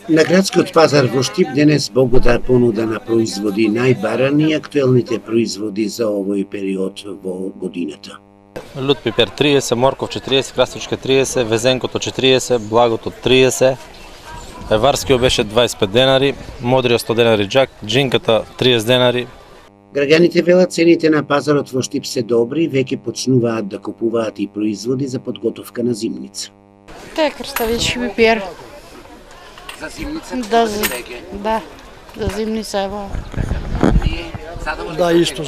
На градскиот пазар во Штип денес богата понуда на производи, најбарани и актуелните производи за овој период во годината. Лут пипер 30, морков 40, краставичка 30, везенкото 40, благото 30, варскиот беше 25 денари, модриот 100 денари джак, джинката 30 денари. Граѓаните велат цените на пазарот во Штип се добри, веќе почнуваат да купуваат и производи за подготовка на зимница. Те краставички пипер. За зимница? Да, за зимница ево. Да, исто,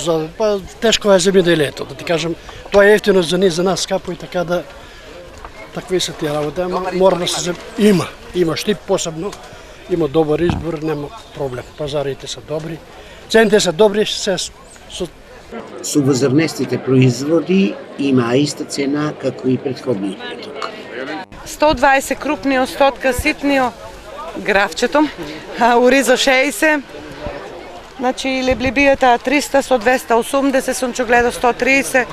тешко е земјоделието, да ти кажам, тоа е ефтино за ние, за нас скапо и така да такви се тие работи, ама мора да се има Штип посебно, има добар избор, нема проблем. Пазарите се добри, цените се добри, се Со возрнестите производи има иста цена како и претходниот петок. 120 крупниот, 100 ситниот, графчето, оризо 60, значи леблибијата 300, со 280, сунчогледо 130,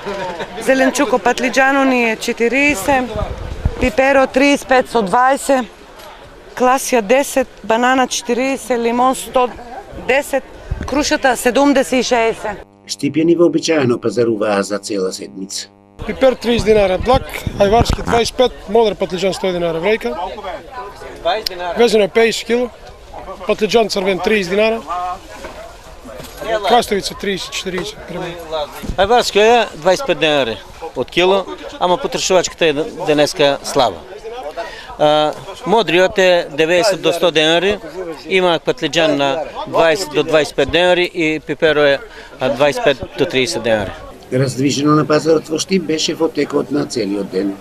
зеленчуко патлиџано ни е 40, пиперо 35 со 20, класија 10, банана 40, лимон 110, крушата 70 и 60. Штипјани вообичаено пазаруваа за цела седмица. Пипер 30 динара блак, ајварски 25, модер патлиџан 100 динара врејка, везено 50 кг, патлиџан црвен 30 динара, краставица 30-40 примерно. Ајварски е 25 денари од кило, ама потрошувачката е денеска слаба. Модриот е 90 до 100 денари, има патлиџан на 20 до 25 денари и пиперо е 25 до 30 денари. Раздвижено на пазарот во Штип беше во текот на целиот ден.